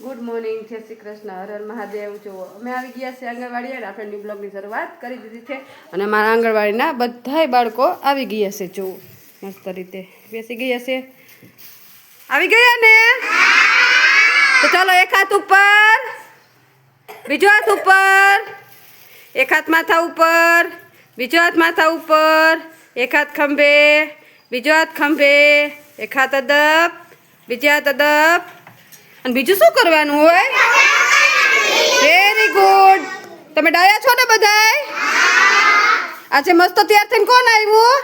Good morning, જય શ્રી કૃષ્ણ, હર હર મહાદેવ. જુઓ અમે આવી ગયા છે આંગણવાડી અને આપણે ન્યૂ બ્લોગની શરૂઆત કરી દીધી છે અને મારા આંગણવાડીના બધાય બાળકો આવી ગયા છે. જુઓ મસ્ત રીતે બેસી ગયા છે. આવી ગયા ને? તો ચાલો એક હાથ ઉપર, બીજો હાથ ઉપર, એક હાથ માથા ઉપર, બીજો હાથ માથા ઉપર, એક હાથ ખંભે, બીજો હાથ ખંભે, એક હાથ અદબ, બીજો હાથ અદબ. અને બીજું શું કરવાનું હોય? Very good. તમે ડાયા છો ને બધાય? આજે મસ્ત તૈયાર થઈને કોણ આવ્યું?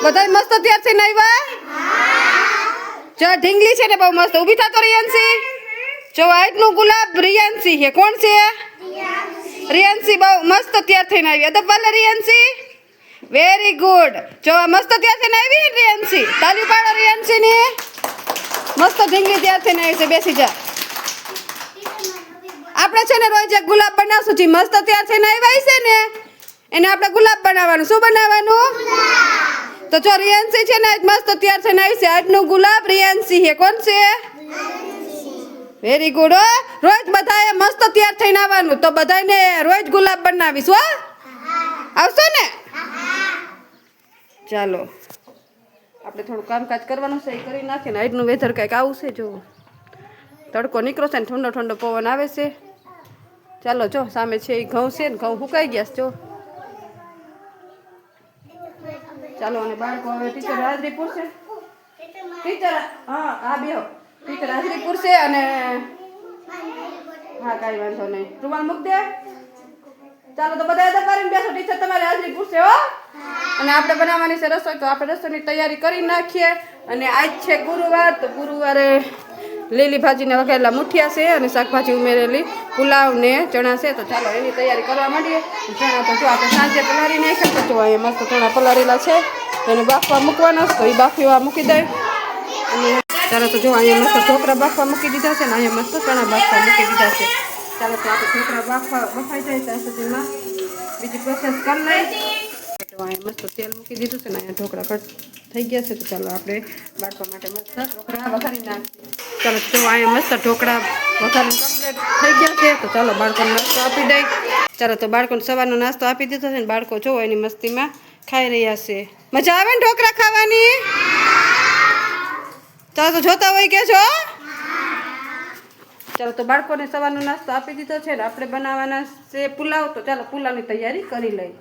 બધાય મસ્ત તૈયાર થઈને આવ્યા? જો ઢીંગલી છે ને બહુ મસ્ત. ઊભી થા તો રિયાન્સી. જો આજનું ગુલાબ રિયાન્સી છે. કોણ છે? રિયાન્સી બહુ મસ્ત તૈયાર થઈને આવી. અદબ વાલા રિયાન્સી. Very good. જો મસ્ત તૈયાર થઈને આવી રિયાન્સી. તાલી પાડો રિયાન્સીની. મસ્ત ઢીંગલી તૈયાર થઈને આવી છે. બેસી જા. આપણે છે ને રોજ એક ગુલાબ બનાવશું. જે મસ્ત તૈયાર થઈને આવી છે ને એને આપણે ગુલાબ બનાવવાનું. શું બનાવવાનું? તો જો રિયાન્સી છે ને આજ મસ્ત તૈયાર થઈને આવી છે. આજનું ગુલાબ રિયાન્સી છે. કોણ છે? Very good. રોજ બધાએ મસ્ત તૈયાર થઈને આવવાનું. તો બધાને રોજ ગુલાબ બનાવીશ. હો, આવશો ને? ચાલો આપણે થોડું કામકાજ કરવાનું છે, એ કરી નાખીને. આજનું વેધર કંઈક આવું છે. જો તડકો નીકળો છે ને ઠંડો ઠંડો પવન આવે છે. ચાલો જો સામે છે એ ઘઉં છે ને ઘઉં સુકાઈ ગયા છે. જો ચાલો અને બાળકો હવે ટીચર હાજરી પૂરશે. ટીચર હા બેહો. ટીચર હાજરી પૂરશે અને હા કાંઈ વાંધો નહીં. રૂમાલ મૂક દે. ચાલો તો બધા અદબ કરીને બેસો. ટીચર તમારી હાજરી પૂરશે. હો, અને આપણે બનાવવાની છે રસોઈ. તો આપણે રસોઈની તૈયારી કરી નાખીએ. અને આજ છે ગુરુવાર. તો ગુરુવારે લીલી ભાજીને વઘારેલા મુઠિયા છે અને શાકભાજી ઉમેરેલી પુલાવ ને ચણા છે. તો ચાલો એની તૈયારી કરવા માંડીએ. ચણા તો જો આપણે સાંજે પલાળી નાખ્યા. તો જો અહીંયા મસ્ત ચણા પલાળેલા છે. એને બાફવા મૂકવાના. તો એ બાફવા મૂકી દઈ. અને ચાલો તો જો અહીંયા મસ્ત ઢોકળા બાફવા મૂકી દીધા છે ને અહીંયા મસ્ત ચણા બાફવા મૂકી દીધા છે. ચાલો તો આપણે ઢોકળા બફાઈ જાય ત્યાં સુધીમાં બીજી પ્રોસેસ કરી લઈ. તો અહીંયા મસ્ત તેલ મૂકી દીધું છે ને અહીંયા ઢોકળા કટ થઈ ગયા છે. તો ચાલો આપણે બાળકો માટે મસ્ત ઢોકળા વઘારી નાખીએ. ચાલો તો અહીંયા મસ્ત ઢોકળા વઘારીને કમ્પ્લીટ થઈ ગયા છે. તો ચાલો બાળકોને નાસ્તો આપી દઈ. ચાલો તો બાળકોને સવારનો નાસ્તો આપી દીધો છે ને બાળકો જો એની મસ્તીમાં ખાઈ રહ્યા છે. મજા આવે ને ઢોકળા ખાવાની? ચાલો તો જોતા હોય કે છો? ચાલો તો બાળકોને સવારનો નાસ્તો આપી દીધો છે ને આપણે બનાવવાના છે પુલાવ. તો ચાલો પુલાવની તૈયારી કરી લઈ.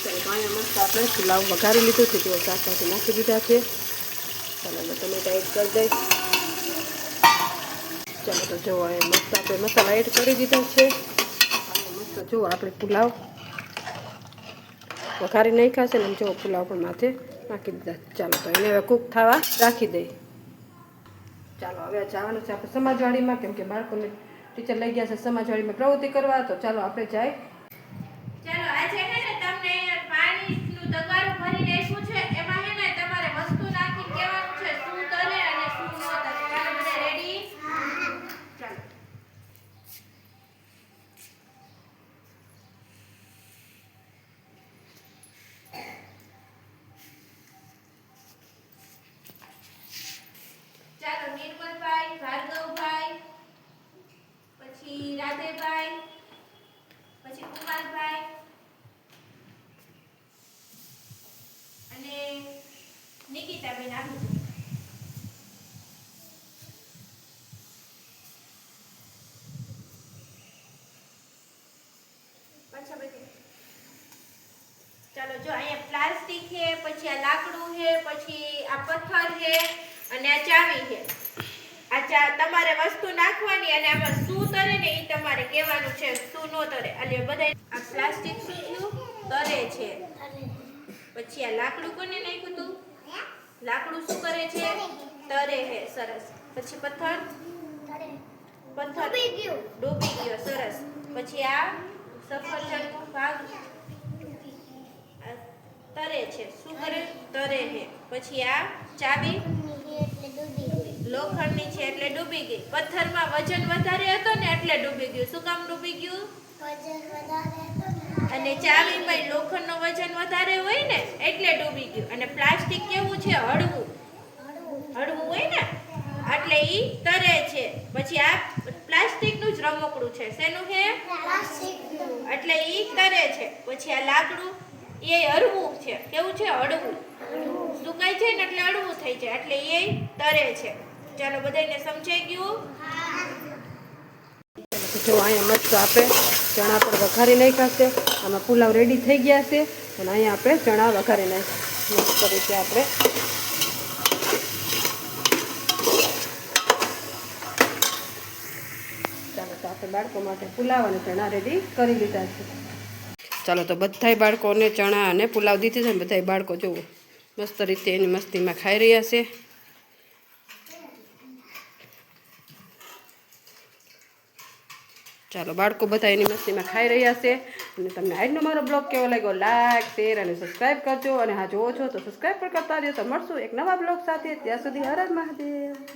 ચાલો તો અહીંયા મસ્ત આપણે પુલાવ વઘારી લીધું છે. તેઓ શાકભાજી નાખી દીધા છે. ચાલો ટમેટા એડ કરી દઈ. ચાલો તો જુઓ અહીંયા મસ્ત આપણે મસાલા એડ કરી દીધા છે. મસ્ત જુઓ આપણે પુલાવ વઘારી નાખ્યા છે ને જુઓ પુલાવ પણ માથે નાખી દીધા. ચાલો તો એને હવે કૂક થવા રાખી દઈ. ચાલો હવે જવાનું છે આપણે સમાજવાડીમાં, કેમ કે બાળકોને ટીચર લઈ ગયા છે સમાજવાડીમાં પ્રવૃત્તિ કરવા. તો ચાલો આપણે જાય. ચાલો આજે હે ને તમને પાણીનું તગારું ભરી દેશું છે. એમાં હે ને તમારે વસ્તુ નાખી કેવાનું છે શું તરે અને શું ન તરે. ચાલો બધા રેડી? ચાલો ચાલો નિર્મલભાઈ, ભાર્ગવભાઈ, પછી રાધેભાઈ, પછી કુમારભાઈ અને નિકિતાબેન આવી. ચાલો જો અહીંયા પ્લાસ્ટિક છે, પછી આ લાકડું છે, પછી આ પથ્થર છે અને આ ચાવી છે. આ તમારે વસ્તુ નાખવાની અને આમાં શું તરે ને એ તમારે કહેવાનું છે શું નો તરે. એટલે બધા આ પ્લાસ્ટિક શું થયું? તરે છે. પછી આ લાકડું કોને નાખ્યું તું? લાકડું શું કરે છે? તરે છે. સરસ. પછી પથ્થર ડૂબી ગયો. સરસ. પછી આ સફરજનનો ભાગ તરે છે. શું કરે? તરે છે. પછી આ ચાવી લોખંડની છે એટલે ડૂબી ગઈ. પથ્થરમાં વજન વધારે હતો ને એટલે ડૂબી ગયું. શું કામ ડૂબી ગયું? અને ચાવીમાં લોખંડનો વજન વધારે હોય ને એટલે ડૂબી ગયું. અને પ્લાસ્ટિક કેવું છે? હળવું હોય ને એટલે ઈ તરે છે. પછી આ પ્લાસ્ટિકનું જ રમકડું છે. શેનું છે? એટલે ઈ તરે છે. પછી આ લાકડું એ હળવું છે. કેવું છે? હળવું. સુકાય છે ને એટલે હળવું થઈ જાય એટલે એ તરે છે. ચાલો બધાને સમજાઈ ગયું? જો અહીંયા મસ્ત આપણે ચણા પણ વઘારી નાખ્યા છે. આમાં પુલાવ રેડી થઈ ગયા છે અને અહીંયા આપણે ચણા વઘારી નાખ્યા મસ્ત રીતે આપણે. ચાલો તો આપણે બાળકો માટે પુલાવ અને ચણા રેડી કરી લીધા છે. ચાલો તો બધાય બાળકોને ચણા અને પુલાવ દીધી છે ને બધાય બાળકો જુઓ મસ્ત રીતે એની મસ્તીમાં ખાઈ રહ્યા છે. ચાલો બાળકો બધા એની મસ્તીમાં ખાઈ રહ્યા છે. અને તમને આજનો મારો બ્લોગ કેવો લાગ્યો લાઈક શેર અને સબસ્ક્રાઈબ કરજો. અને હા જોવો છો તો સબસ્ક્રાઈબ પણ કરતા રહ્યો. તો મળશું એક નવા બ્લોગ સાથે. ત્યાં સુધી હર હર મહાદેવ.